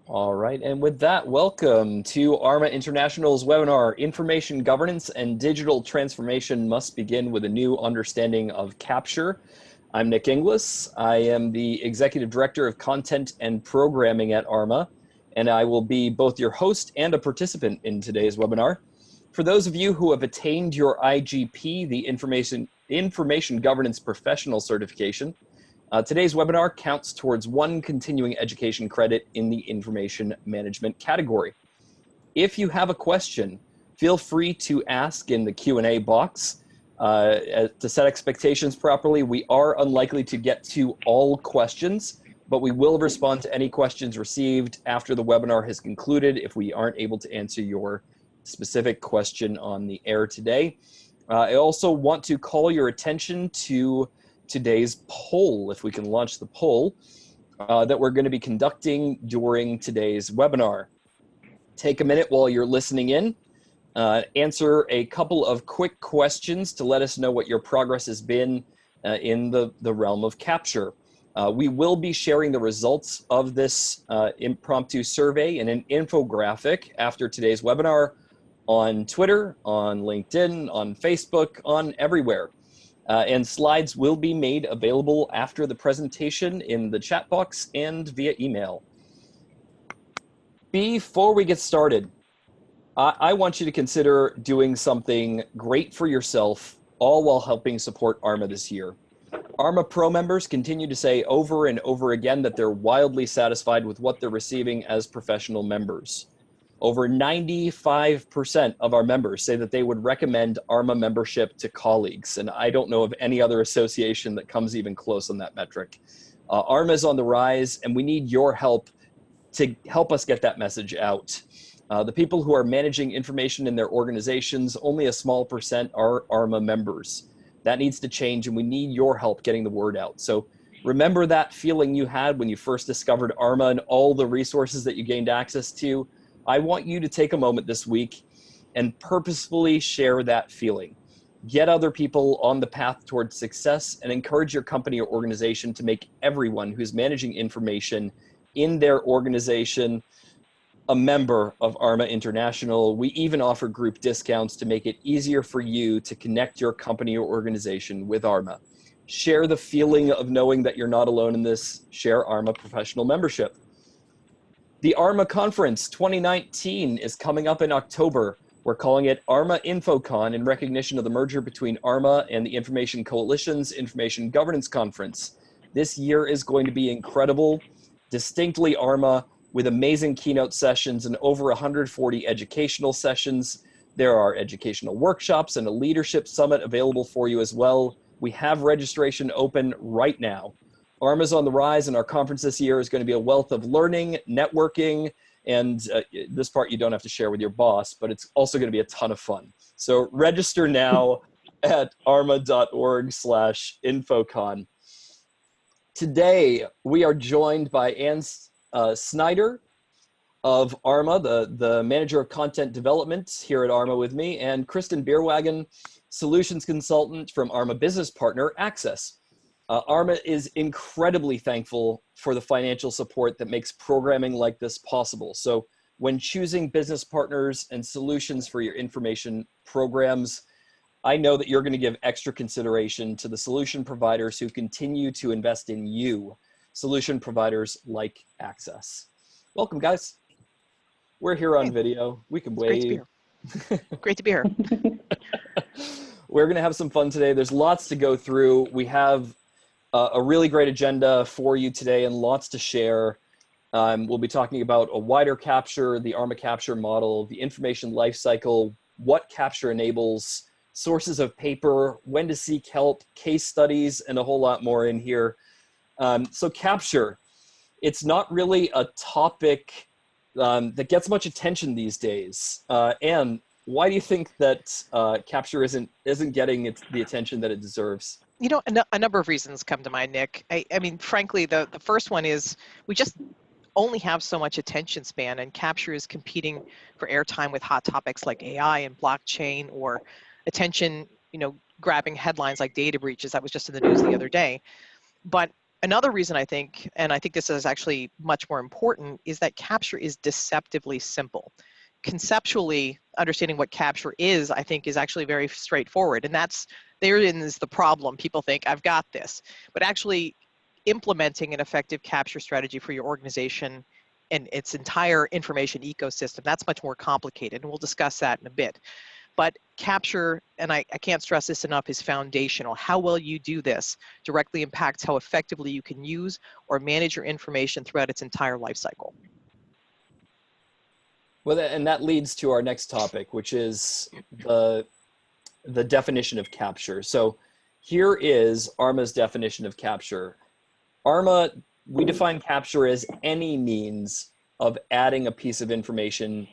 All right, and with that, welcome to ARMA International's webinar, Information Governance and Digital Transformation Must Begin with a New Understanding of Capture. I'm Nick Inglis. I am the Executive Director of Content and Programming at ARMA, and I will be both your host and a participant in today's webinar. For those of you who have attained your IGP, the Information Governance Professional Certification, today's webinar counts towards one continuing education credit in the information management category. If you have a question, feel free to ask in the Q&A box. To set expectations properly, we are unlikely to get to all questions, but we will respond to any questions received after the webinar has concluded if we aren't able to answer your specific question on the air today. I also want to call your attention to today's poll, if we can launch the poll, that we're going to be conducting during today's webinar. Take a minute while you're listening in, answer a couple of quick questions to let us know what your progress has been in the realm of Capture. We will be sharing the results of this impromptu survey in an infographic after today's webinar on Twitter, on LinkedIn, on Facebook, on everywhere. And slides will be made available after the presentation in the chat box and via email. Before we get started, I want you to consider doing something great for yourself, all while helping support ARMA this year. ARMA Pro members continue to say over and over again that they're wildly satisfied with what they're receiving as professional members. Over 95% of our members say that they would recommend ARMA membership to colleagues, and I don't know of any other association that comes even close on that metric. ARMA is on the rise, and we need your help to help us get that message out. The people who are managing information in their organizations, only a small percent are ARMA members. That needs to change, and we need your help getting the word out. So remember that feeling you had when you first discovered ARMA and all the resources that you gained access to. I want you to take a moment this week and purposefully share that feeling. Get other people on the path towards success and encourage your company or organization to make everyone who's managing information in their organization a member of ARMA International. We even offer group discounts to make it easier for you to connect your company or organization with ARMA. Share the feeling of knowing that you're not alone in this. Share ARMA professional membership. The ARMA Conference 2019 is coming up in October. We're calling it ARMA InfoCon in recognition of the merger between ARMA and the Information Coalition's Information Governance Conference. This year is going to be incredible, distinctly ARMA, with amazing keynote sessions and over 140 educational sessions. There are educational workshops and a leadership summit available for you as well. We have registration open right now. ARMA's on the rise, and our conference this year is going to be a wealth of learning, networking, and this part you don't have to share with your boss, but it's also going to be a ton of fun. So register now at arma.org/infocon. Today, we are joined by Ann Snyder of ARMA, the Manager of Content Development here at ARMA with me, and Kristin Bierwagen, Solutions Consultant from ARMA Business Partner Access. ARMA is incredibly thankful for the financial support that makes programming like this possible. So when choosing business partners and solutions for your information programs, I know that you're going to give extra consideration to the solution providers who continue to invest in you, solution providers like Access. Welcome, guys. We're here on video. We can wave. Great to be here. We're going to have some fun today. There's lots to go through. We have a really great agenda for you today and lots to share. We'll be talking about a wider capture, the ARMA capture model, the information lifecycle, what capture enables, sources of paper, when to seek help, case studies, and a whole lot more in here. So capture, it's not really a topic that gets much attention these days. And why do you think that capture isn't getting the attention that it deserves? You know, a number of reasons come to mind, Nick. I mean, frankly, the first one is we just only have so much attention span, and capture is competing for airtime with hot topics like AI and blockchain, or attention, grabbing headlines like data breaches that was just in the news the other day. But Another reason I think, and I think this is actually much more important, is that capture is deceptively simple. Conceptually, understanding what capture is, I think, is actually very straightforward. And therein is the problem. People think, I've got this. But actually implementing an effective capture strategy for your organization and its entire information ecosystem, that's much more complicated. And we'll discuss that in a bit. But capture, and I can't stress this enough, is foundational. How well you do this directly impacts how effectively you can use or manage your information throughout its entire life cycle. Well, and that leads to our next topic, which is the definition of capture. So here is ARMA's definition of capture. ARMA, we define capture as any means of adding a piece of information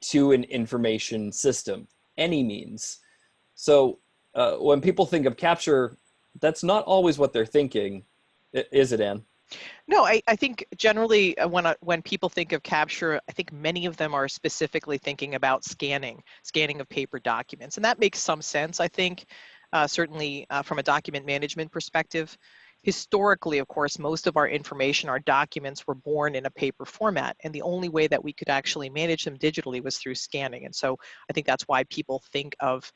to an information system. Any means. So when people think of capture, that's not always what they're thinking, is it, Anne? No, I think generally when people think of capture, I think many of them are specifically thinking about scanning of paper documents. And that makes some sense, I think, certainly from a document management perspective. Historically, of course, most of our information, our documents were born in a paper format, and the only way that we could actually manage them digitally was through scanning. And so I think that's why people think of,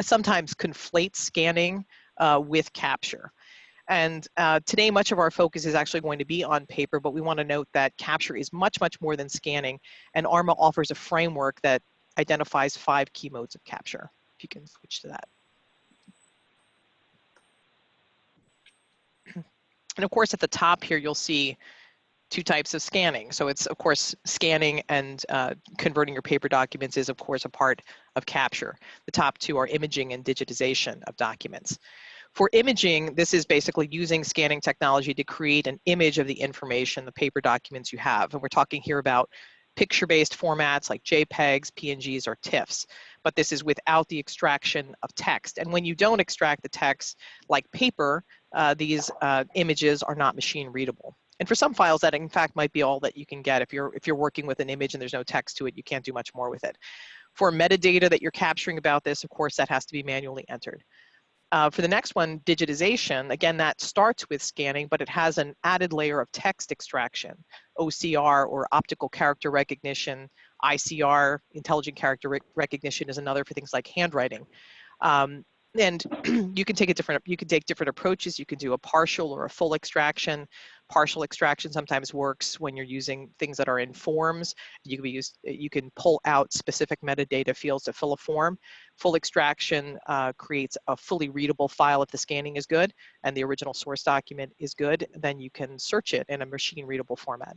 sometimes conflate scanning with capture. And today, much of our focus is actually going to be on paper, but we want to note that capture is much, much more than scanning, and ARMA offers a framework that identifies 5 key modes of capture. If you can switch to that. And of course, at the top here, you'll see 2 types of scanning. So it's, of course, scanning and converting your paper documents is, of course, a part of capture. The top 2 are imaging and digitization of documents. For imaging, this is basically using scanning technology to create an image of the information, the paper documents you have. And we're talking here about picture-based formats like JPEGs, PNGs, or TIFFs. But this is without the extraction of text. And when you don't extract the text, like paper, these images are not machine readable. And for some files, that in fact might be all that you can get. If you're working with an image and there's no text to it, you can't do much more with it. For metadata that you're capturing about this, of course, that has to be manually entered. For the next one, digitization, again, that starts with scanning, but it has an added layer of text extraction. OCR, or optical character recognition. ICR, intelligent character recognition, is another for things like handwriting. And you can take different approaches. You can do a partial or a full extraction. Partial extraction sometimes works when you're using things that are in forms. You can pull out specific metadata fields to fill a form. Full extraction creates a fully readable file if the scanning is good and the original source document is good. Then you can search it in a machine readable format.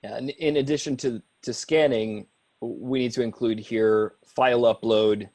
Yeah, and in addition to scanning, we need to include here file upload,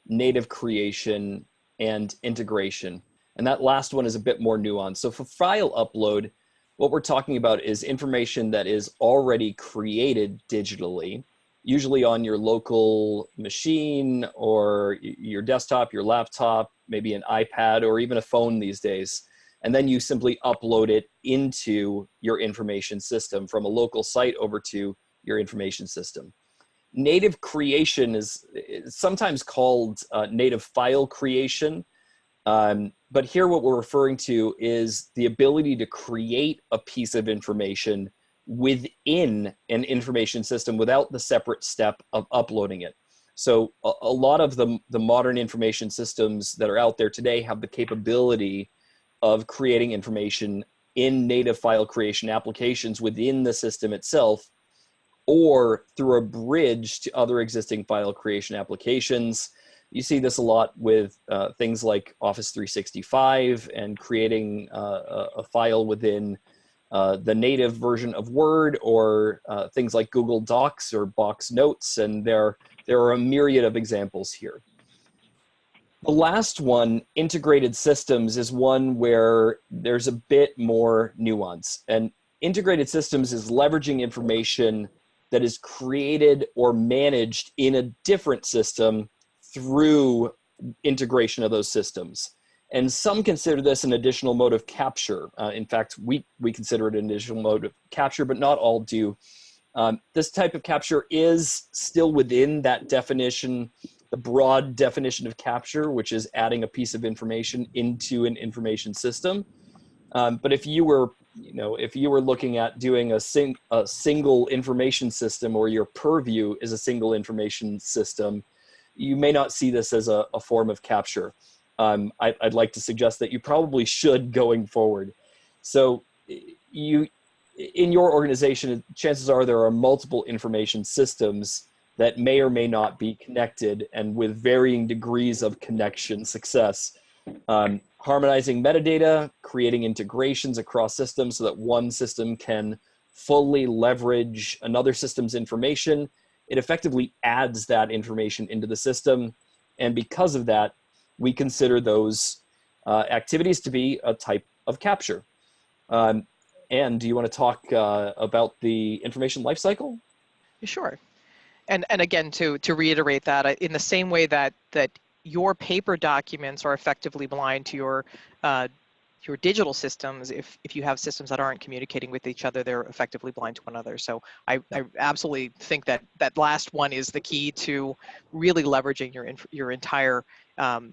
native creation, and integration. And that last one is a bit more nuanced. So for file upload, what we're talking about is information that is already created digitally, usually on your local machine or your desktop, your laptop, maybe an iPad, or even a phone these days. And then you simply upload it into your information system from a local site over to your information system. Native creation is sometimes called native file creation. But here what we're referring to is the ability to create a piece of information within an information system without the separate step of uploading it. So a lot of the modern information systems that are out there today have the capability of creating information in native file creation applications within the system itself, or through a bridge to other existing file creation applications. You see this a lot with things like Office 365 and creating a file within the native version of Word, or things like Google Docs or Box Notes, and there are a myriad of examples here. The last one, integrated systems, is one where there's a bit more nuance. And integrated systems is leveraging information that is created or managed in a different system through integration of those systems. And some consider this an additional mode of capture. In fact, we consider it an additional mode of capture, but not all do. This type of capture is still within that definition, the broad definition of capture, which is adding a piece of information into an information system. But if you were, if you were looking at doing a single information system, or your purview is a single information system, you may not see this as a form of capture. I'd like to suggest that you probably should going forward. So in your organization, chances are there are multiple information systems that may or may not be connected, and with varying degrees of connection success. Harmonizing metadata, creating integrations across systems so that one system can fully leverage another system's information. It effectively adds that information into the system. And because of that, we consider those activities to be a type of capture. Anne, do you want to talk about the information lifecycle? Sure. And again, to reiterate that, in the same way that your paper documents are effectively blind to your digital systems, if you have systems that aren't communicating with each other, they're effectively blind to one another. So I absolutely think that last one is the key to really leveraging your entire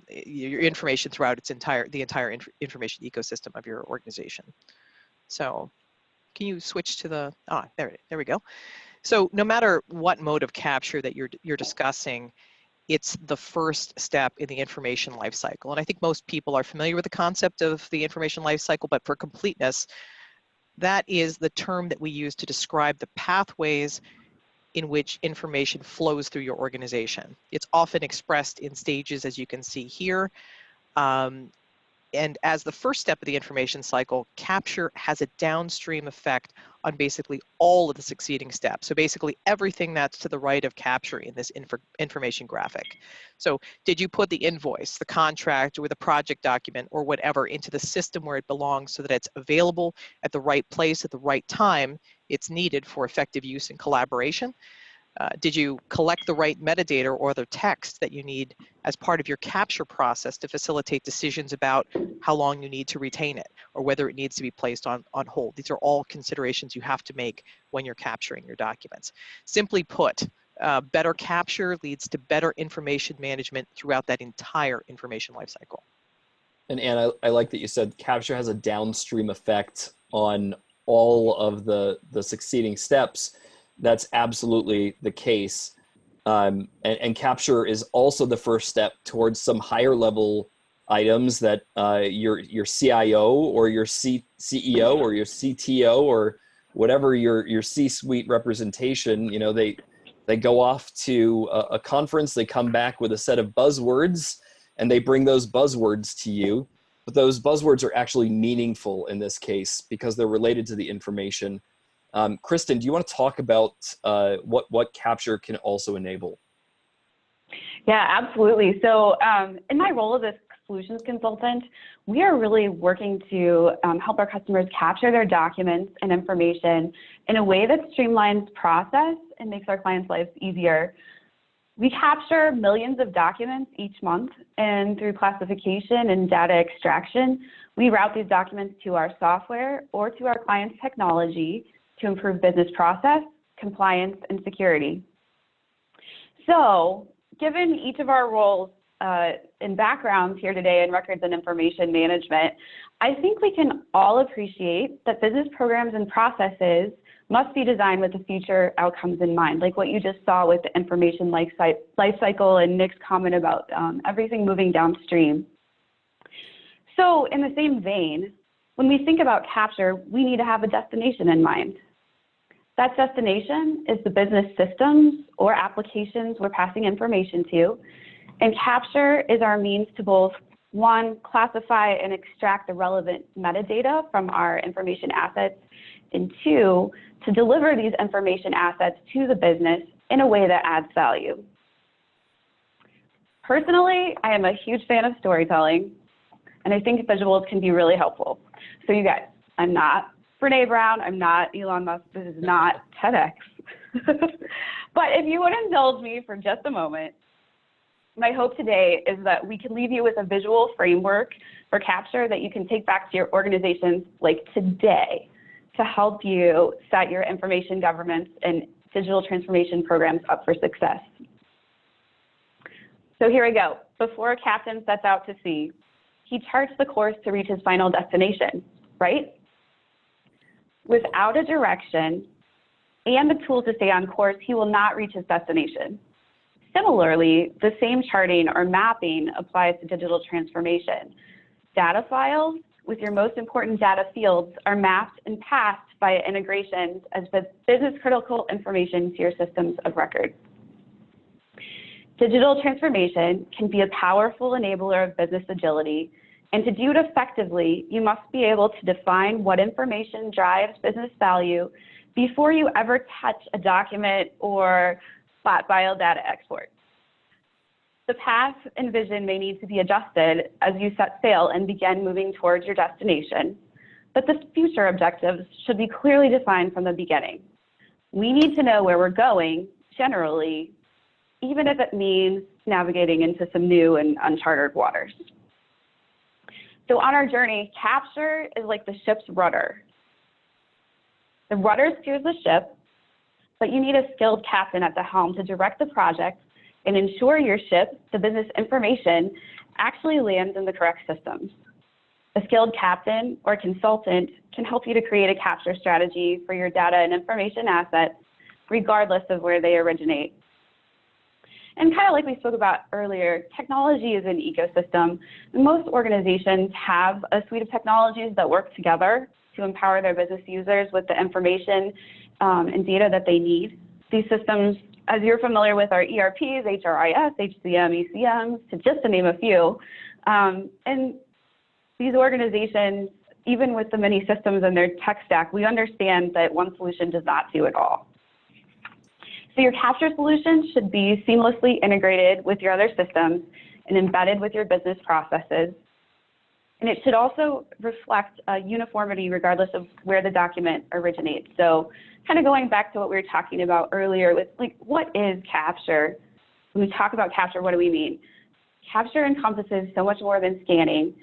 your information throughout the entire information ecosystem of your organization. So can you switch to the, there we go. So no matter what mode of capture that you're discussing, it's the first step in the information lifecycle. And I think most people are familiar with the concept of the information lifecycle, but for completeness, that is the term that we use to describe the pathways in which information flows through your organization. It's often expressed in stages, as you can see here. And as the first step of the information cycle, capture has a downstream effect on basically all of the succeeding steps. So basically everything that's to the right of capture in this information graphic. So did you put the invoice, the contract, or the project document, or whatever into the system where it belongs so that it's available at the right place at the right time it's needed for effective use and collaboration? Did you collect the right metadata or other text that you need as part of your capture process to facilitate decisions about how long you need to retain it or whether it needs to be placed on hold? These are all considerations you have to make when you're capturing your documents. Simply put, better capture leads to better information management throughout that entire information lifecycle. And Anne, I like that you said capture has a downstream effect on all of the succeeding steps. That's absolutely the case. And capture is also the first step towards some higher level items that your CIO or your CEO or your CTO or whatever your C-suite representation, they go off to a conference, they come back with a set of buzzwords, and they bring those buzzwords to you. But those buzzwords are actually meaningful in this case because they're related to the information. Kristin, do you want to talk about what capture can also enable? Yeah, absolutely. So in my role as a solutions consultant, we are really working to help our customers capture their documents and information in a way that streamlines process and makes our clients' lives easier. We capture millions of documents each month, and through classification and data extraction, we route these documents to our software or to our client's technology to improve business process, compliance, and security. So, given each of our roles and backgrounds here today in records and information management, I think we can all appreciate that business programs and processes must be designed with the future outcomes in mind, like what you just saw with the information lifecycle and Nick's comment about everything moving downstream. So in the same vein, when we think about capture, we need to have a destination in mind. That destination is the business systems or applications we're passing information to, and capture is our means to both, one, classify and extract the relevant metadata from our information assets, and two, to deliver these information assets to the business in a way that adds value. Personally, I am a huge fan of storytelling, and I think visuals can be really helpful. So you guys, I'm not Brene Brown, I'm not Elon Musk, this is not TEDx. But if you would indulge me for just a moment, my hope today is that we can leave you with a visual framework for capture that you can take back to your organizations like today to help you set your information governance and digital transformation programs up for success. So here we go. Before a captain sets out to sea, he charts the course to reach his final destination. right? Without a direction and the tools to stay on course, he will not reach his destination. Similarly, the same charting or mapping applies to digital transformation. Data files with your most important data fields are mapped and passed via integrations as business critical information to your systems of record. Digital transformation can be a powerful enabler of business agility, and to do it effectively, you must be able to define what information drives business value before you ever touch a document or flat file data export. The path and vision may need to be adjusted as you set sail and begin moving towards your destination, but the future objectives should be clearly defined from the beginning. We need to know where we're going, generally, even if it means navigating into some new and uncharted waters. So on our journey, capture is like the ship's rudder. The rudder steers the ship, but you need a skilled captain at the helm to direct the project and ensure your ship, the business information, actually lands in the correct systems. A skilled captain or consultant can help you to create a capture strategy for your data and information assets, regardless of where they originate. And kind of like we spoke about earlier, technology is an ecosystem. Most organizations have a suite of technologies that work together to empower their business users with the information and data that they need. These systems, as you're familiar with, are ERPs, HRIS, HCM, ECMs, just to name a few. And these organizations, even with the many systems in their tech stack, we understand that one solution does not do it all. So your capture solution should be seamlessly integrated with your other systems and embedded with your business processes. And it should also reflect uniformity regardless of where the document originates. So kind of going back to what we were talking about earlier with like, what is capture? When we talk about capture, what do we mean? Capture encompasses so much more than scanning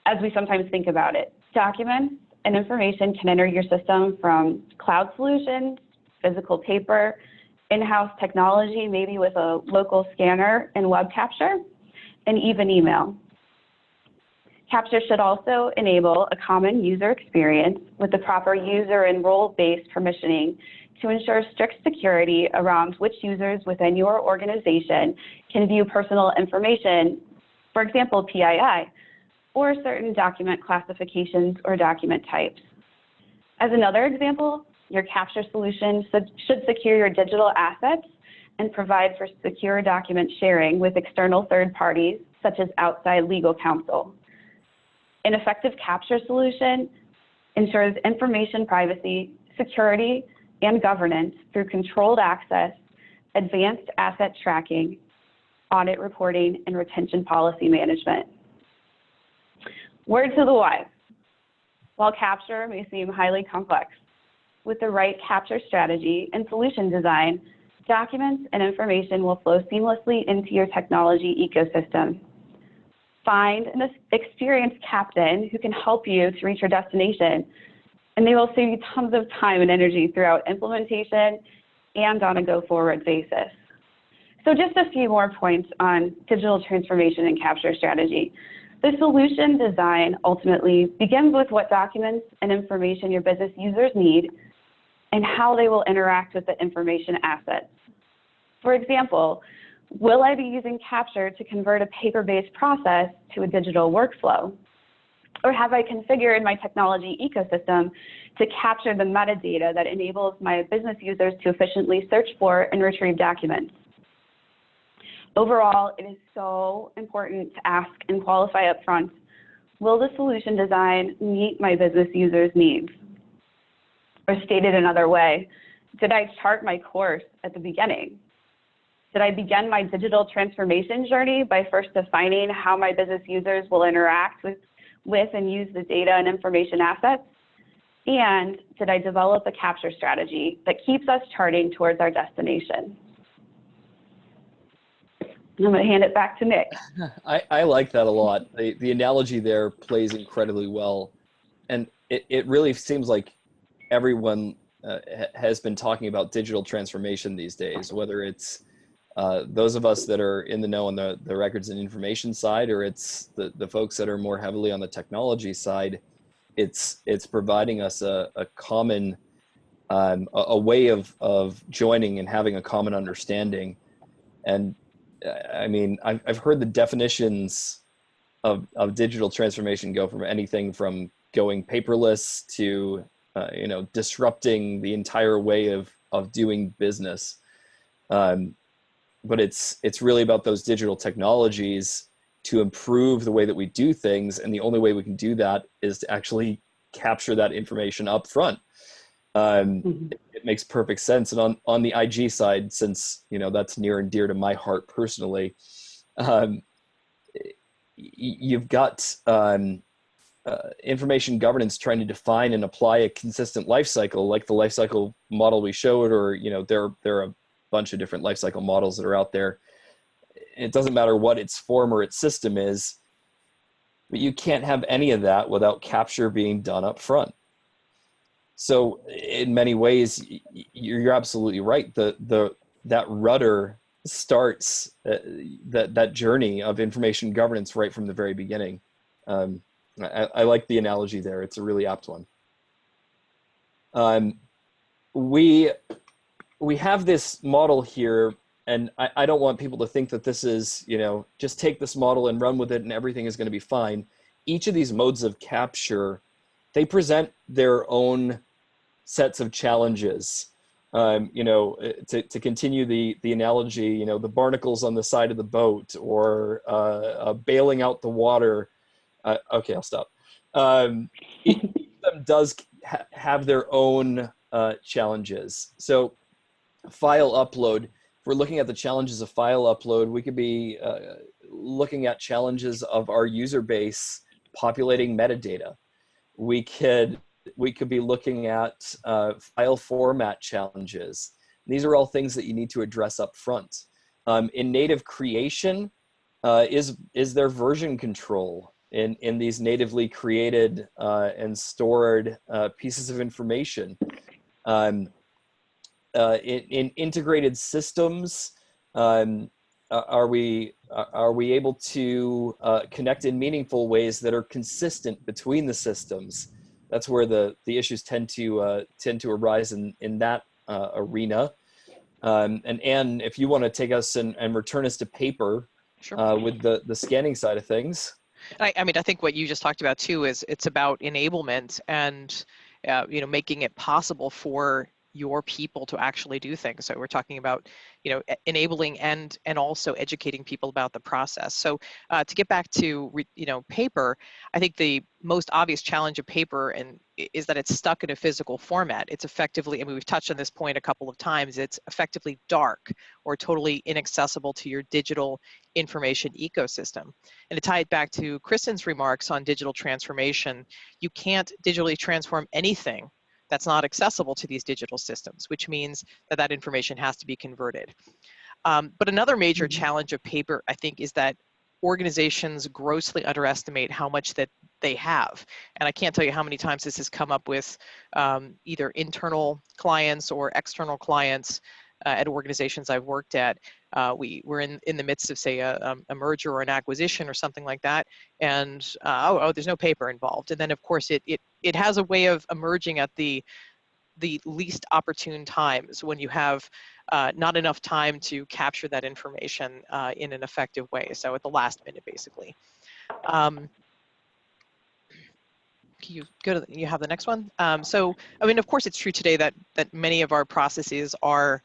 as we sometimes think about it. Documents and information can enter your system from cloud solutions, physical paper, in-house technology, maybe with a local scanner and web capture, and even email. Capture should also enable a common user experience with the proper user and role-based permissioning to ensure strict security around which users within your organization can view personal information, for example, PII, or certain document classifications or document types. As another example, your capture solution should secure your digital assets and provide for secure document sharing with external third parties, such as outside legal counsel. An effective capture solution ensures information privacy, security, and governance through controlled access, advanced asset tracking, audit reporting, and retention policy management. Word to the wise. While capture may seem highly complex, with the right capture strategy and solution design, documents and information will flow seamlessly into your technology ecosystem. Find an experienced captain who can help you to reach your destination, and they will save you tons of time and energy throughout implementation and on a go-forward basis. So just a few more points on digital transformation and capture strategy. The solution design ultimately begins with what documents and information your business users need and how they will interact with the information assets. For example, will I be using capture to convert a paper-based process to a digital workflow? Or have I configured my technology ecosystem to capture the metadata that enables my business users to efficiently search for and retrieve documents? Overall, it is so important to ask and qualify upfront, will the solution design meet my business users' needs? Or stated another way, did I chart my course at the beginning? Did I begin my digital transformation journey by first defining how my business users will interact with and use the data and information assets? And did I develop a capture strategy that keeps us charting towards our destination? I'm going to hand it back to Nick. I like that a lot. The analogy there plays incredibly well. And it really seems like everyone has been talking about digital transformation these days, whether it's those of us that are in the know on the records and information side, or it's the folks that are more heavily on the technology side. it's providing us a common a way of joining and having a common understanding. And I mean, I've heard the definitions of digital transformation go from anything from going paperless to disrupting the entire way of doing business. But it's really about those digital technologies to improve the way that we do things, and the only way we can do that is to actually capture that information up front. It makes perfect sense. And on the IG side, since that's near and dear to my heart personally, you've got information governance trying to define and apply a consistent life cycle, like the life cycle model we showed, or there are a bunch of different life cycle models that are out there. It doesn't matter what its form or its system is, but you can't have any of that without capture being done up front. So in many ways, you're absolutely right. That rudder starts that journey of information governance right from the very beginning. I like the analogy there. It's a really apt one. We have this model here, and I don't want people to think that this is, just take this model and run with it and everything is going to be fine. Each of these modes of capture, they present their own sets of challenges. To continue the analogy, the barnacles on the side of the boat, or bailing out the water. Okay, I'll stop. Each of them does have their own challenges. So file upload, if we're looking at the challenges of file upload, we could be looking at challenges of our user base populating metadata. We could be looking at file format challenges. These are all things that you need to address up front. In native creation, is there version control in these natively created and stored pieces of information? In integrated systems, are we able to connect in meaningful ways that are consistent between the systems? That's where the issues tend to arise in that arena. And Anne, if you want to take us and return us to paper. Sure. With the scanning side of things. I mean, I think what you just talked about too is it's about enablement and making it possible for your people to actually do things. So we're talking about, enabling and also educating people about the process. So to get back to, paper, I think the most obvious challenge of paper is that it's stuck in a physical format. It's effectively, I mean, we've touched on this point a couple of times, it's effectively dark or totally inaccessible to your digital information ecosystem. And to tie it back to Kristin's remarks on digital transformation, you can't digitally transform anything that's not accessible to these digital systems, which means that information has to be converted. But another major challenge of paper, I think, is that organizations grossly underestimate how much that they have. And I can't tell you how many times this has come up with either internal clients or external clients at organizations I've worked at. We're in the midst of, say, a merger or an acquisition or something like that, and there's no paper involved. And then, of course, it has a way of emerging at the least opportune times when you have not enough time to capture that information in an effective way. So at the last minute, basically. Can you go to you have the next one? So, I mean, of course, it's true today that many of our processes are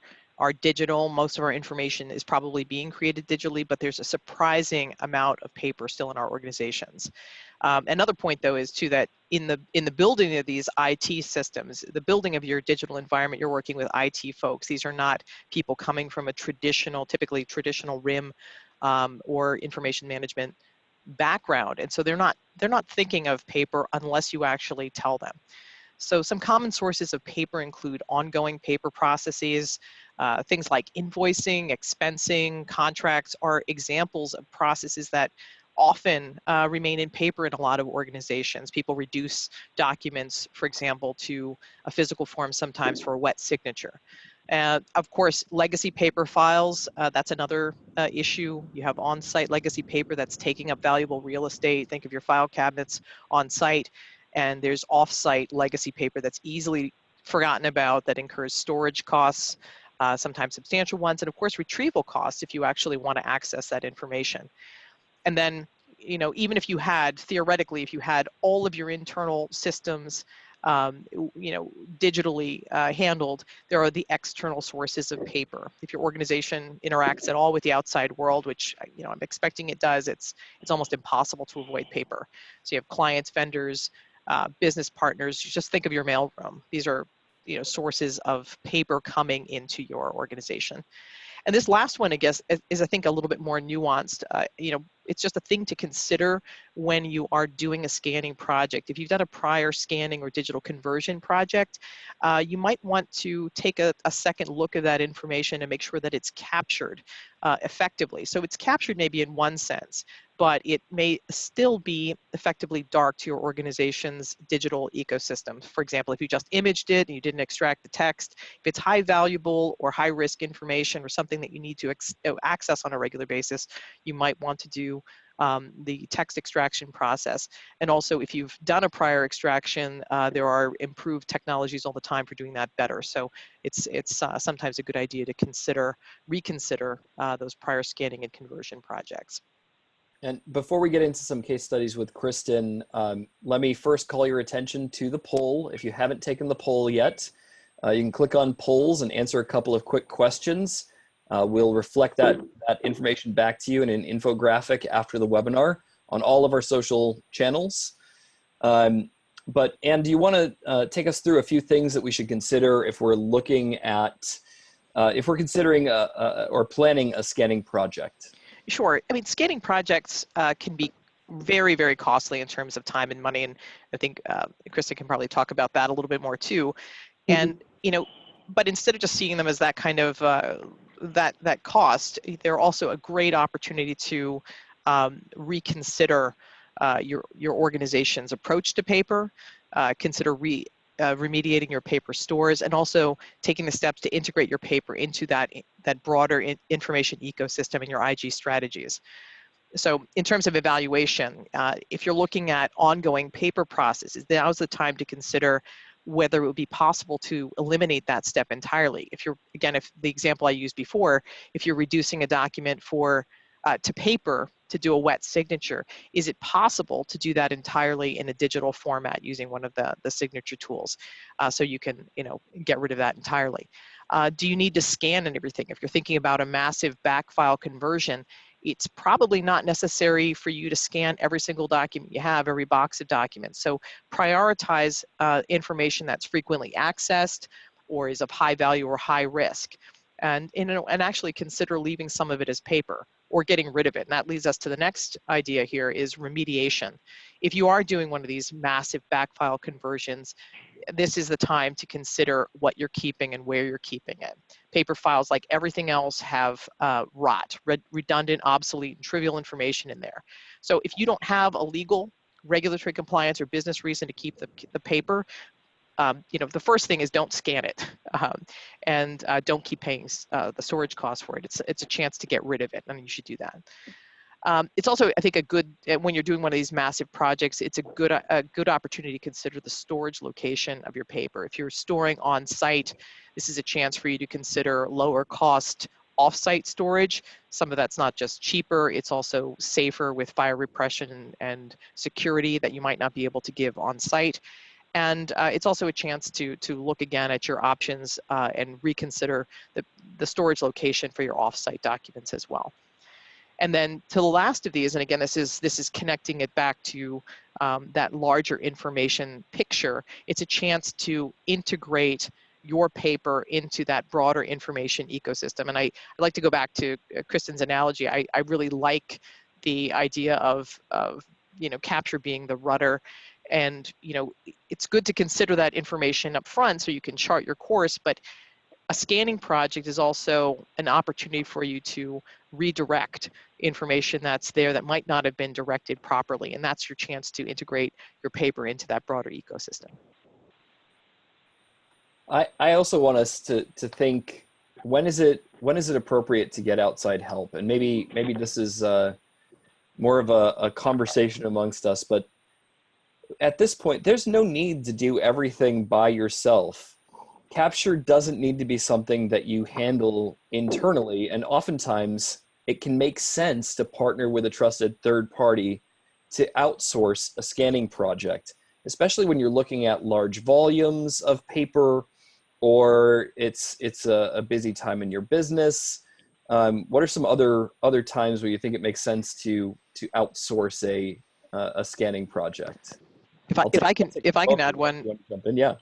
digital. Most of our information is probably being created digitally, but there's a surprising amount of paper still in our organizations. Another point, though, is too that in the building of these IT systems, the building of your digital environment, you're working with IT folks. These are not people coming from a typically traditional RIM or information management background, and so they're not thinking of paper unless you actually tell them. So some common sources of paper include ongoing paper processes. Things like invoicing, expensing, contracts are examples of processes that often remain in paper in a lot of organizations. People reduce documents, for example, to a physical form sometimes for a wet signature. Of course, legacy paper files, that's another issue. You have on-site legacy paper that's taking up valuable real estate. Think of your file cabinets on site. and there's off-site legacy paper that's easily forgotten about, that incurs storage costs, sometimes substantial ones, and of course retrieval costs if you actually want to access that information. And then, you know, even if you had, theoretically, if you had all of your internal systems, you know, digitally handled, there are the external sources of paper. If your organization interacts at all with the outside world, which, you know, I'm expecting it does, it's almost impossible to avoid paper. So you have clients, vendors, business partners. Just think of your mailroom. These are, you know, sources of paper coming into your organization. And this last one, I guess, is I think a little bit more nuanced. You know, it's just a thing to consider when you are doing a scanning project. If you've done a prior scanning or digital conversion project, you might want to take a second look at that information and make sure that it's captured effectively. So it's captured maybe in one sense, but it may still be effectively dark to your organization's digital ecosystem. For example, if you just imaged it and you didn't extract the text, if it's high valuable or high risk information or something that you need to access on a regular basis, you might want to do the text extraction process. And also, if you've done a prior extraction, there are improved technologies all the time for doing that better. So it's sometimes a good idea to reconsider those prior scanning and conversion projects. And before we get into some case studies with Kristin, let me first call your attention to the poll. If you haven't taken the poll yet, you can click on polls and answer a couple of quick questions. We'll reflect that information back to you in an infographic after the webinar on all of our social channels. But Anne, do you want to take us through a few things that we should consider if we're looking at, if we're considering or planning a scanning project? Sure. I mean, scanning projects can be very, very costly in terms of time and money, and I think Kristin can probably talk about that a little bit more too. And you know, but instead of just seeing them as that kind of that cost, they're also a great opportunity to reconsider your organization's approach to paper, consider remediating your paper stores, and also taking the steps to integrate your paper into that broader information ecosystem in your IG strategies. So in terms of evaluation, if you're looking at ongoing paper processes, now's the time to consider whether it would be possible to eliminate that step entirely. If you're, again, if the example I used before, if you're reducing a document to paper to do a wet signature, is it possible to do that entirely in a digital format using one of the signature tools, so you can, you know, get rid of that entirely? Do you need to scan and everything? If you're thinking about a massive back file conversion, it's probably not necessary for you to scan every single document you have, every box of documents. So prioritize information that's frequently accessed or is of high value or high risk. And actually consider leaving some of it as paper or getting rid of it. And that leads us to the next idea here, is remediation. If you are doing one of these massive backfile conversions, this is the time to consider what you're keeping and where you're keeping it. Paper files, like everything else, have rot, redundant, obsolete, and trivial information in there. So if you don't have a legal, regulatory compliance, or business reason to keep the paper, you know, the first thing is don't scan it, and don't keep paying the storage costs for it. It's a chance to get rid of it, and you should do that. It's also, I think, a good, when you're doing one of these massive projects, it's a good opportunity to consider the storage location of your paper. If you're storing on site, this is a chance for you to consider lower cost off-site storage. Some of that's not just cheaper, it's also safer with fire repression and security that you might not be able to give on site. And it's also a chance to look again at your options and reconsider the storage location for your off-site documents as well. And then to the last of these, and again, this is connecting it back to that larger information picture. It's a chance to integrate your paper into that broader information ecosystem. And I'd like to go back to Kristin's analogy. I really like the idea of you know, capture being the rudder. And you know, it's good to consider that information up front so you can chart your course, but a scanning project is also an opportunity for you to redirect information that's there that might not have been directed properly, and that's your chance to integrate your paper into that broader ecosystem. I also want us to think, when is it appropriate to get outside help? And maybe this is more of a conversation amongst us, but at this point, there's no need to do everything by yourself. Capture doesn't need to be something that you handle internally, and oftentimes it can make sense to partner with a trusted third party to outsource a scanning project, especially when you're looking at large volumes of paper or it's a busy time in your business. What are some other times where you think it makes sense to outsource a scanning project? If I can add one. Jump in, yeah.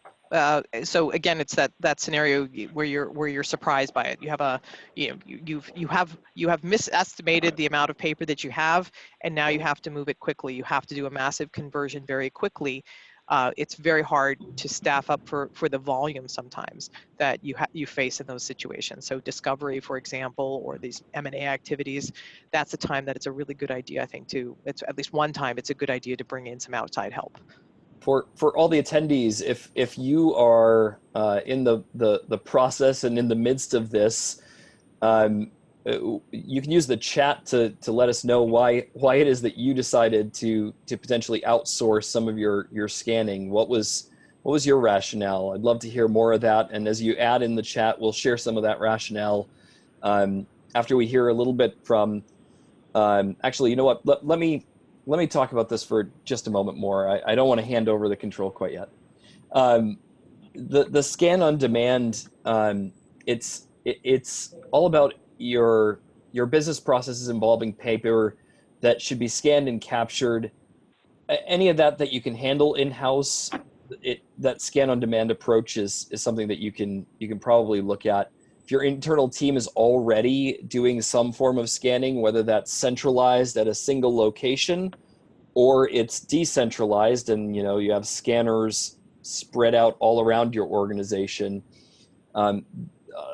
So again, it's that scenario where you're surprised by it. You have you have misestimated the amount of paper that you have, and now you have to move it quickly. You have to do a massive conversion very quickly. It's very hard to staff up for the volume sometimes that you face in those situations. So discovery, for example, or these M&A activities, that's the time that it's a really good idea, I think, it's at least one time it's a good idea to bring in some outside help. For all the attendees, if you are in the process and in the midst of this, you can use the chat to let us know why it is that you decided to potentially outsource some of your scanning. What was your rationale? I'd love to hear more of that. And as you add in the chat, we'll share some of that rationale after we hear a little bit from. Actually, you know what? Let me talk about this for just a moment more. I don't want to hand over the control quite yet. The scan on demand, it's all about your business processes involving paper that should be scanned and captured. Any of that you can handle in-house, that scan on demand approach is something that you can probably look at. If your internal team is already doing some form of scanning, whether that's centralized at a single location or it's decentralized and you have scanners spread out all around your organization,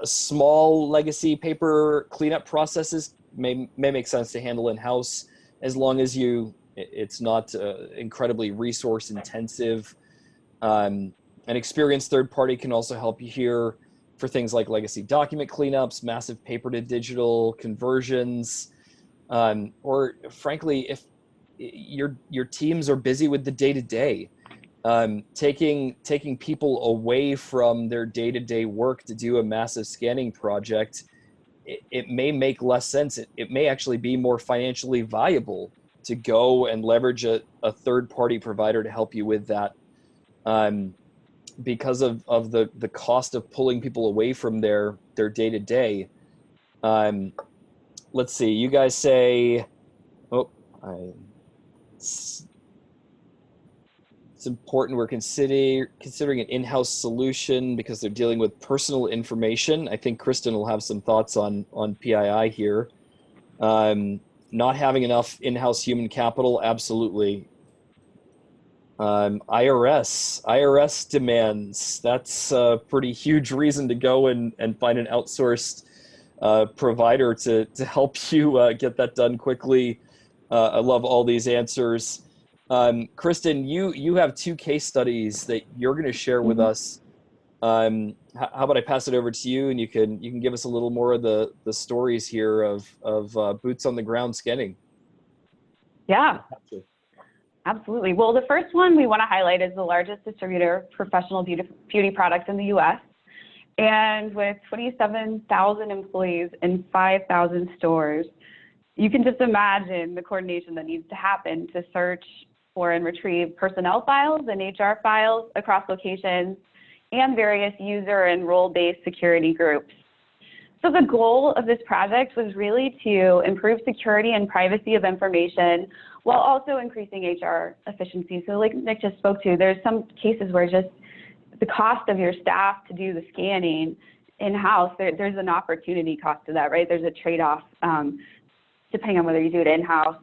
small legacy paper cleanup processes may make sense to handle in-house, as long as it's not incredibly resource intensive. An experienced third party can also help you here for things like legacy document cleanups, massive paper to digital conversions, or frankly, if your teams are busy with the day-to-day, taking people away from their day-to-day work to do a massive scanning project, it may make less sense. It may actually be more financially viable to go and leverage a third-party provider to help you with that, because of the cost of pulling people away from their day-to-day. Let's see, you guys say, it's important we're considering an in-house solution because they're dealing with personal information. I think Kristin will have some thoughts on PII here. Not having enough in-house human capital, absolutely. IRS demands, that's a pretty huge reason to go and find an outsourced provider to help you get that done quickly. I love all these answers. Kristin, you have 2 case studies that you're going to share with us. How about I pass it over to you, and you can give us a little more of the stories here of boots on the ground scanning. Yeah, absolutely. Well, the first one we want to highlight is the largest distributor of professional beauty products in the U.S. And with 27,000 employees in 5,000 stores, you can just imagine the coordination that needs to happen to search for and retrieve personnel files and HR files across locations and various user and role-based security groups. So the goal of this project was really to improve security and privacy of information while also increasing HR efficiency. So like Nick just spoke to, there's some cases where just the cost of your staff to do the scanning in-house, there's an opportunity cost to that, right? There's a trade-off depending on whether you do it in-house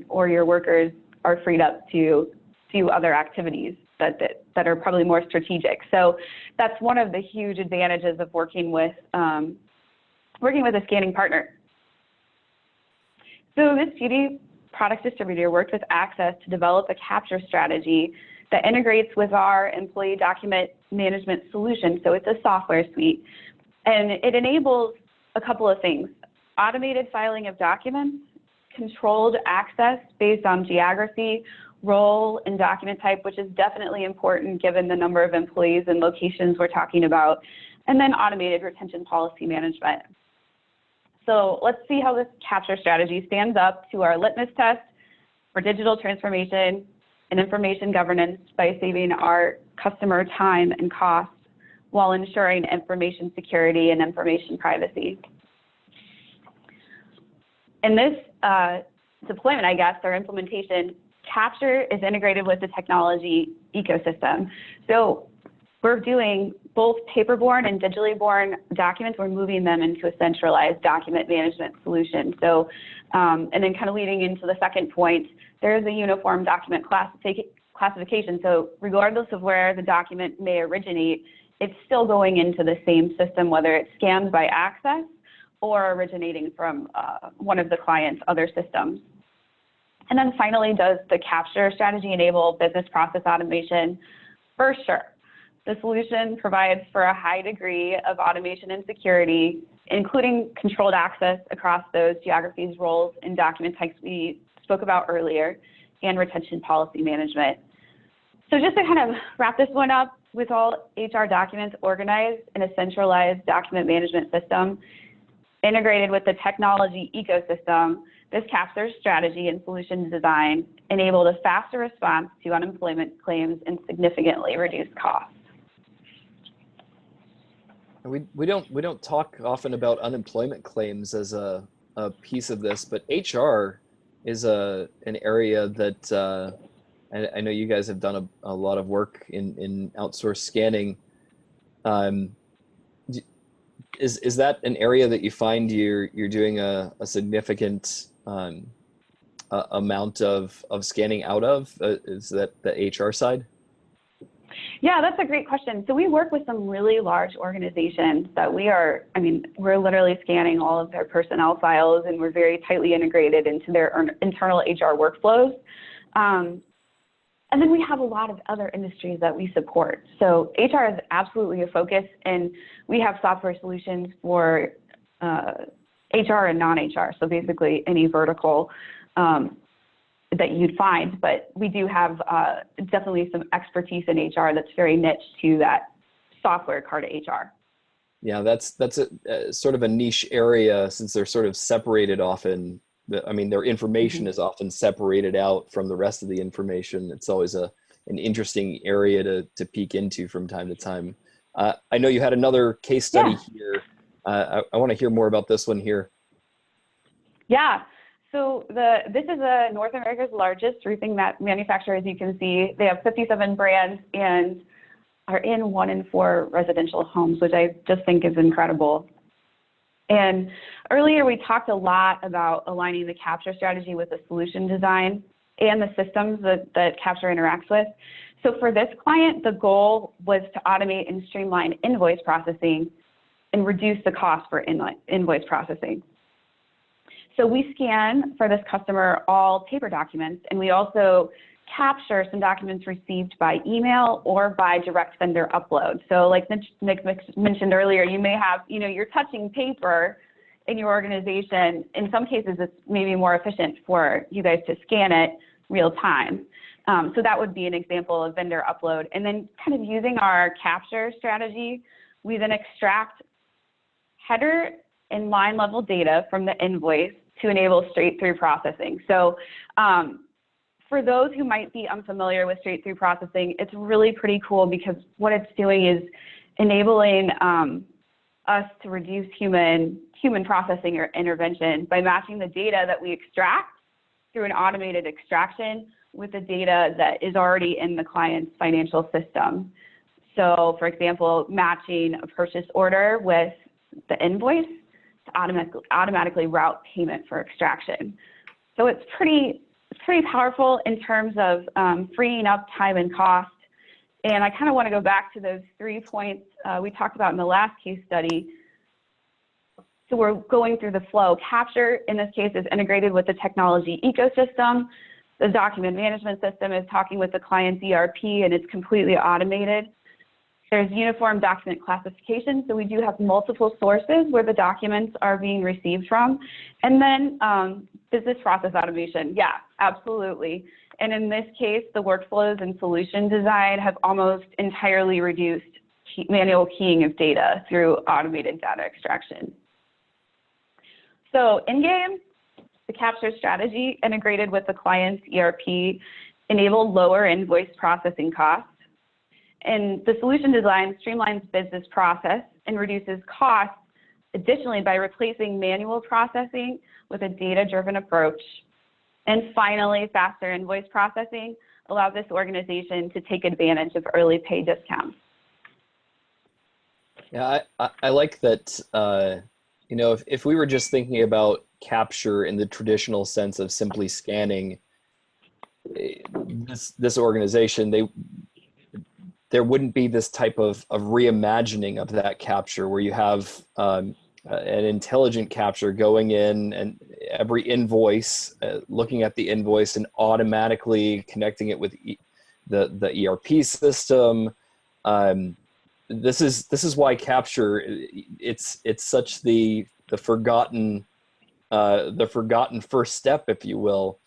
or your workers are freed up to do other activities that are probably more strategic. So that's one of the huge advantages of working with a scanning partner. So this beauty product distributor worked with Access to develop a capture strategy that integrates with our employee document management solution. So it's a software suite, and it enables a couple of things: automated filing of documents, controlled access based on geography role and document type, which is definitely important given the number of employees and locations we're talking about, and then automated retention policy management. So let's see how this capture strategy stands up to our litmus test for digital transformation and information governance by saving our customer time and cost while ensuring information security and information privacy. In this deployment, I guess, or implementation, capture is integrated with the technology ecosystem. So we're doing both paper-borne and digitally borne documents. We're moving them into a centralized document management solution. So, and then kind of leading into the second point, there is a uniform document classification. So regardless of where the document may originate, it's still going into the same system, whether it's scanned by Access or originating from one of the client's other systems. And then finally, does the capture strategy enable business process automation? For sure. The solution provides for a high degree of automation and security, including controlled access across those geographies, roles, and document types we spoke about earlier, and retention policy management. So just to kind of wrap this one up, with all HR documents organized in a centralized document management system, integrated with the technology ecosystem, this capture strategy and solution design enabled a faster response to unemployment claims and significantly reduced costs. We don't talk often about unemployment claims as a piece of this, but HR is an area that I know you guys have done a lot of work in outsourced scanning. Is that an area that you find you're doing a significant amount of scanning out of? Is that the HR side? Yeah, that's a great question. So we work with some really large organizations that we're literally scanning all of their personnel files, and we're very tightly integrated into their internal HR workflows. And then we have a lot of other industries that we support. So HR is absolutely a focus, and we have software solutions for HR and non-HR, so basically any vertical that you'd find, but we do have definitely some expertise in HR that's very niche to that software part of HR. Yeah, that's a sort of a niche area, since they're sort of separated often. Their information is often separated out from the rest of the information. It's always an interesting area to peek into from time to time. I know you had another case study here. I want to hear more about this one here. Yeah. So this is North America's largest roofing manufacturer, as you can see. They have 57 brands and are in 1 in 4 residential homes, which I just think is incredible. And earlier we talked a lot about aligning the capture strategy with the solution design and the systems that capture interacts with. So for this client, the goal was to automate and streamline invoice processing and reduce the cost for invoice processing. So we scan for this customer all paper documents, and we also capture some documents received by email or by direct vendor upload. So like Nick mentioned earlier, you may have, you're touching paper in your organization. In some cases, it's maybe more efficient for you guys to scan it real time. So that would be an example of vendor upload. And then kind of using our capture strategy, we then extract header and line level data from the invoice to enable straight-through processing. So for those who might be unfamiliar with straight-through processing, it's really pretty cool because what it's doing is enabling us to reduce human processing or intervention by matching the data that we extract through an automated extraction with the data that is already in the client's financial system. So for example, matching a purchase order with the invoice to automatically route payment for extraction. So it's pretty powerful in terms of freeing up time and cost. And I kind of want to go back to those 3 points we talked about in the last case study. So we're going through the flow. Capture, in this case, is integrated with the technology ecosystem. The document management system is talking with the client's ERP, and it's completely automated. There's uniform document classification, so we do have multiple sources where the documents are being received from. And then business process automation. Yeah, absolutely. And in this case, the workflows and solution design have almost entirely reduced manual keying of data through automated data extraction. So in-game, the capture strategy integrated with the client's ERP enabled lower invoice processing costs. And the solution design streamlines business process and reduces costs additionally by replacing manual processing with a data-driven approach. And finally, faster invoice processing allows this organization to take advantage of early pay discounts. Yeah, I like that, you know, if we were just thinking about capture in the traditional sense of simply scanning, this organization, there wouldn't be this type of reimagining of that capture where you have an intelligent capture going in and every invoice, looking at the invoice and automatically connecting it with the ERP system. This is why capture, it's such the forgotten first step, if you will.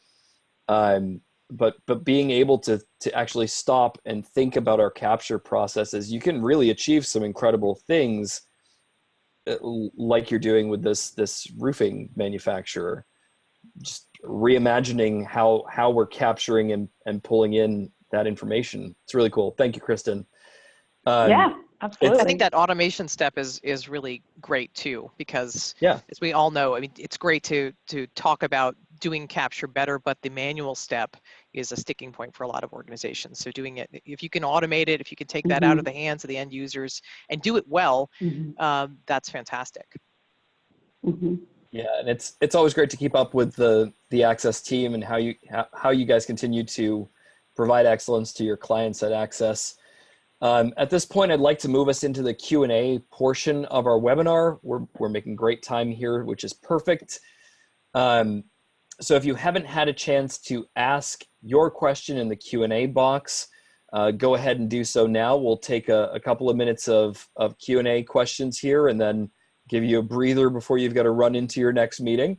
But being able to actually stop and think about our capture processes, you can really achieve some incredible things, like you're doing with this roofing manufacturer. Just reimagining how we're capturing and pulling in that information. It's really cool. Thank you, Kristin. Yeah, absolutely. I think that automation step is really great too, because as we all know, I mean, it's great to talk about doing capture better, but the manual step is a sticking point for a lot of organizations. So doing it, if you can automate it, if you can take that out of the hands of the end users and do it well, that's fantastic. Yeah, and it's always great to keep up with the Access team and how you guys continue to provide excellence to your clients at Access. At this point, I'd like to move us into the Q&A portion of our webinar. We're making great time here, which is perfect. So if you haven't had a chance to ask your question in the Q&A box, go ahead and do so now. We'll take a couple of minutes of Q&A questions here and then give you a breather before you've got to run into your next meeting.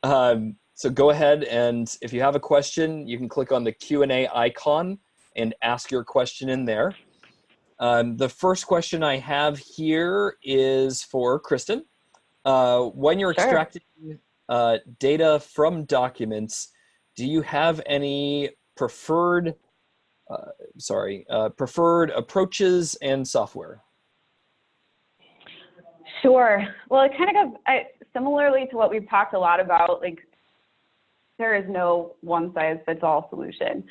So go ahead, and if you have a question, you can click on the Q&A icon and ask your question in there. The first question I have here is for Kristin. When you're extracting data from documents, do you have any preferred approaches and software? Sure. Well, it kind of goes similarly to what we've talked a lot about, like there is no one-size-fits-all solution.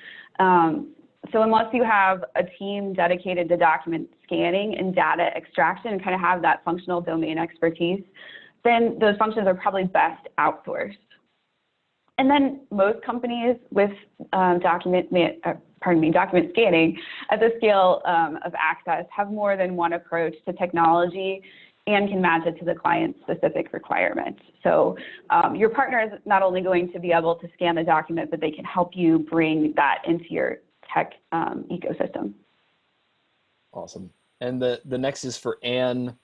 So unless you have a team dedicated to document scanning and data extraction and kind of have that functional domain expertise, then those functions are probably best outsourced. And then most companies with document scanning at the scale of Access have more than one approach to technology and can match it to the client's specific requirements. So your partner is not only going to be able to scan the document, but they can help you bring that into your tech ecosystem. Awesome. And the next is for Anne.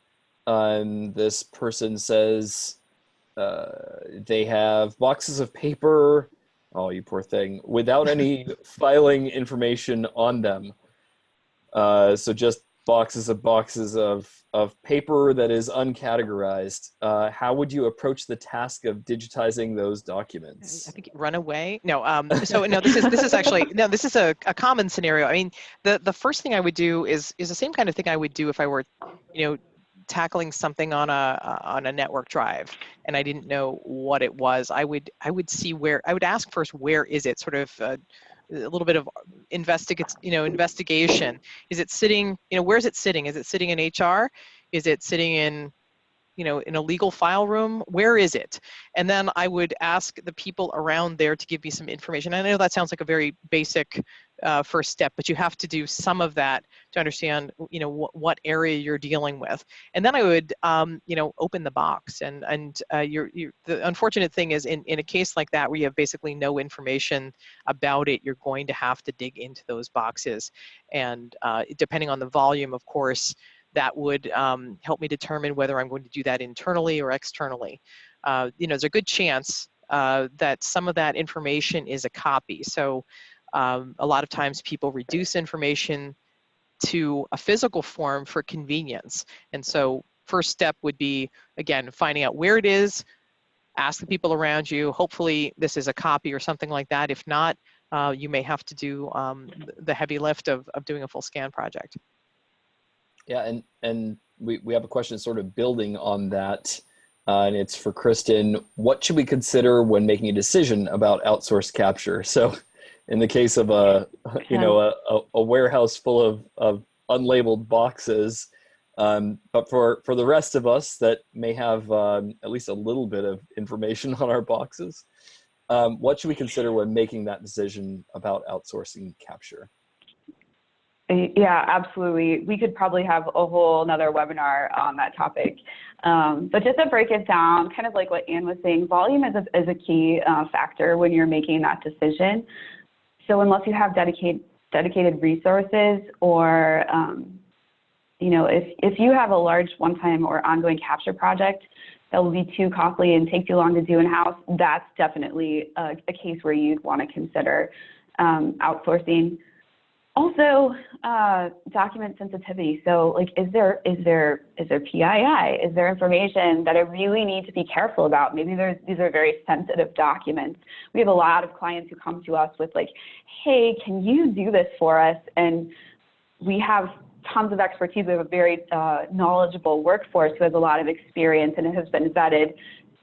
This person says they have boxes of paper, oh, you poor thing, without any filing information on them. So just boxes of paper that is uncategorized. How would you approach the task of digitizing those documents? I think run away. No. So no, this is actually no. This is a common scenario. I mean, the first thing I would do is the same kind of thing I would do if I were, tackling something on a network drive and I didn't know what it was. I would see where, I would ask first, where is it? Sort of a little bit of investigation. Is it sitting, where is it sitting? Is it sitting in HR? Is it sitting in in a legal file room? Where is it? And then I would ask the people around there to give me some information. I know that sounds like a very basic first step, but you have to do some of that to understand, what area you're dealing with. And then I would, open the box. And the unfortunate thing is in a case like that where you have basically no information about it, you're going to have to dig into those boxes. And depending on the volume, of course, that would help me determine whether I'm going to do that internally or externally. There's a good chance that some of that information is a copy. So a lot of times people reduce information to a physical form for convenience. And so first step would be, again, finding out where it is, ask the people around you. Hopefully this is a copy or something like that. If not, you may have to do the heavy lift of doing a full scan project. Yeah, and we have a question sort of building on that, and it's for Kristin. What should we consider when making a decision about outsourced capture? So in the case of a warehouse full of unlabeled boxes, but for the rest of us that may have at least a little bit of information on our boxes, what should we consider when making that decision about outsourcing capture? Yeah, absolutely. We could probably have a whole another webinar on that topic. But just to break it down, kind of like what Anne was saying, volume is a key factor when you're making that decision. So unless you have dedicated resources, or if you have a large one-time or ongoing capture project that will be too costly and take too long to do in-house, that's definitely a case where you'd want to consider outsourcing. Also, document sensitivity. So, like, is there PII? Is there information that I really need to be careful about? Maybe these are very sensitive documents. We have a lot of clients who come to us with like, hey, can you do this for us? And we have tons of expertise. We have a very knowledgeable workforce who has a lot of experience and has been vetted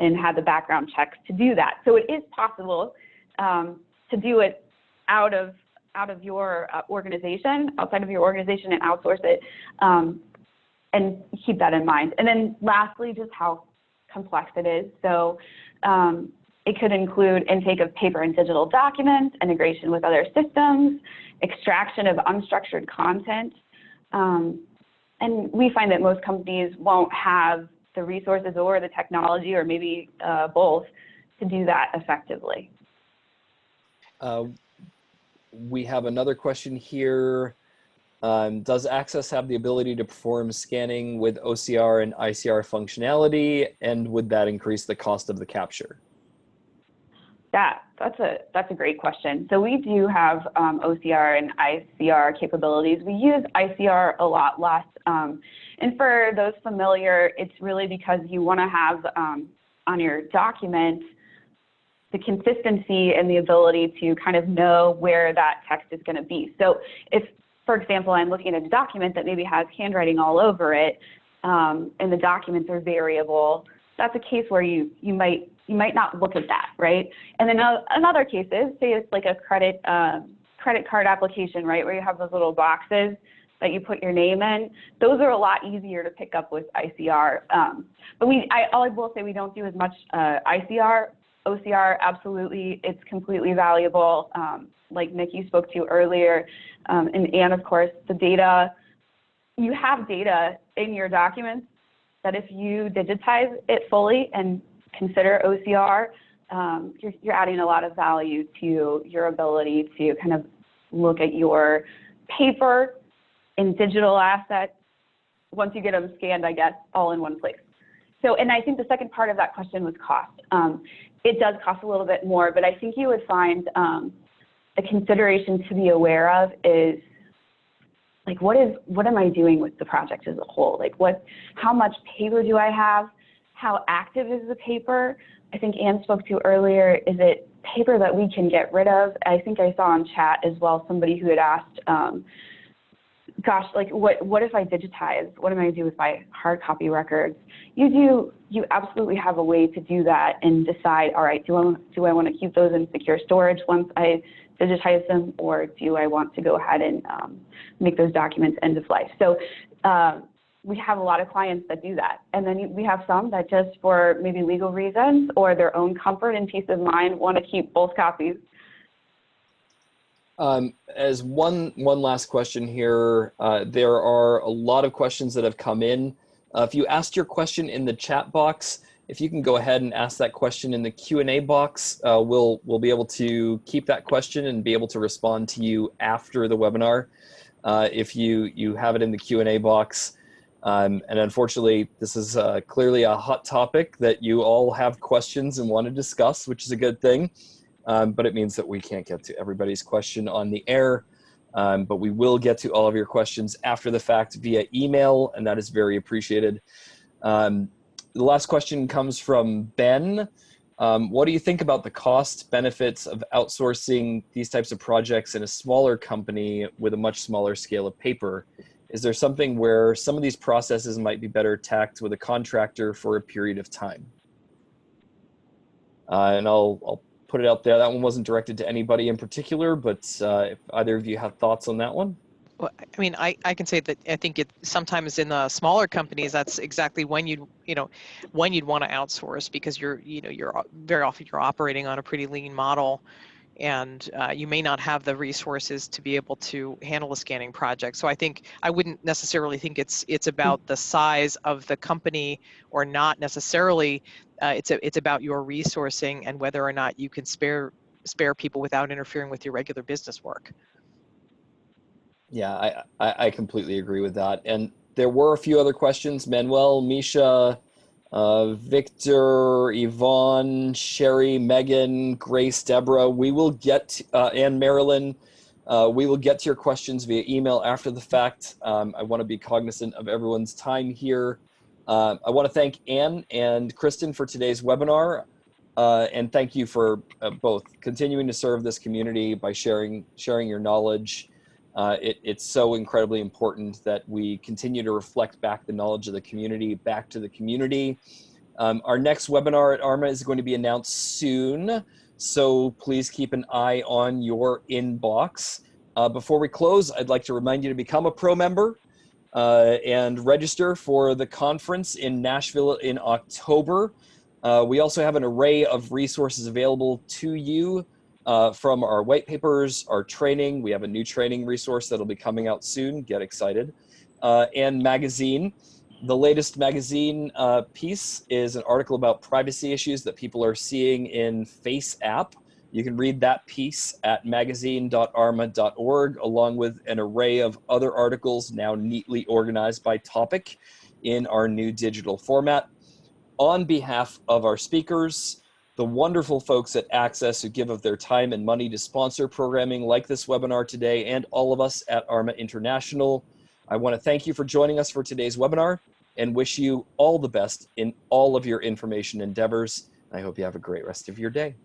and had the background checks to do that. So it is possible to do it out of your organization, outside of your organization, and outsource it, and keep that in mind. And then lastly, just how complex it is. So it could include intake of paper and digital documents, integration with other systems, extraction of unstructured content. And we find that most companies won't have the resources or the technology, or maybe both, to do that effectively. We have another question here. Does Access have the ability to perform scanning with OCR and ICR functionality, and would that increase the cost of the capture? Yeah, that's a great question. So we do have OCR and ICR capabilities. We use ICR a lot less. And for those familiar, it's really because you want to have on your document the consistency and the ability to kind of know where that text is going to be. So if, for example, I'm looking at a document that maybe has handwriting all over it, and the documents are variable, that's a case where you might not look at that, right? And then in other cases, say it's like a credit card application, right, where you have those little boxes that you put your name in. Those are a lot easier to pick up with ICR. But I will say we don't do as much ICR. OCR, absolutely, it's completely valuable. Like Nick, you spoke to earlier, and of course, the data, you have data in your documents that if you digitize it fully and consider OCR, you're adding a lot of value to your ability to kind of look at your paper and digital assets once you get them scanned, I guess, all in one place. So, and I think the second part of that question was cost. It does cost a little bit more, but I think you would find a consideration to be aware of is, like, what am I doing with the project as a whole? Like, how much paper do I have? How active is the paper? I think Anne spoke to earlier, is it paper that we can get rid of? I think I saw in chat as well somebody who had asked, gosh, like, what if I digitize? What am I going to do with my hard copy records? You absolutely have a way to do that and decide, all right, do I want to keep those in secure storage once I digitize them, or do I want to go ahead and make those documents end of life? So we have a lot of clients that do that. And then we have some that just for maybe legal reasons or their own comfort and peace of mind want to keep both copies. As one last question here, there are a lot of questions that have come in. If you asked your question in the chat box, if you can go ahead and ask that question in the Q&A box, we'll be able to keep that question and be able to respond to you after the webinar. If you have it in the Q&A box, And unfortunately, this is clearly a hot topic that you all have questions and want to discuss, which is a good thing. But it means that we can't get to everybody's question on the air. But we will get to all of your questions after the fact via email, and that is very appreciated. The last question comes from Ben. What do you think about the cost benefits of outsourcing these types of projects in a smaller company with a much smaller scale of paper? Is there something where some of these processes might be better tacked with a contractor for a period of time? And I'll put it out there. That one wasn't directed to anybody in particular, but if either of you have thoughts on that one. Well, I mean, I can say that I think it sometimes in the smaller companies, that's exactly when you'd want to outsource, because you're very often you're operating on a pretty lean model, and you may not have the resources to be able to handle a scanning project. So I think I wouldn't necessarily think it's about the size of the company or not necessarily. It's about your resourcing and whether or not you can spare people without interfering with your regular business work. Yeah, I completely agree with that. And there were a few other questions. Manuel, Misha, Victor, Yvonne, Sherry, Megan, Grace, Deborah. We will get, and Marilyn, we will get to your questions via email after the fact. I want to be cognizant of everyone's time here. I want to thank Anne and Kristin for today's webinar. And thank you for both continuing to serve this community by sharing your knowledge. It's so incredibly important that we continue to reflect back the knowledge of the community back to the community. Our next webinar at ARMA is going to be announced soon, so please keep an eye on your inbox. Before we close, I'd like to remind you to become a pro member and register for the conference in Nashville in October. We also have an array of resources available to you. From our white papers, our training. We have a new training resource that'll be coming out soon. Get excited. And magazine. The latest magazine piece is an article about privacy issues that people are seeing in Face app. You can read that piece at magazine.arma.org, along with an array of other articles now neatly organized by topic in our new digital format. On behalf of our speakers, the wonderful folks at Access who give of their time and money to sponsor programming like this webinar today, and all of us at ARMA International, I want to thank you for joining us for today's webinar and wish you all the best in all of your information endeavors. I hope you have a great rest of your day.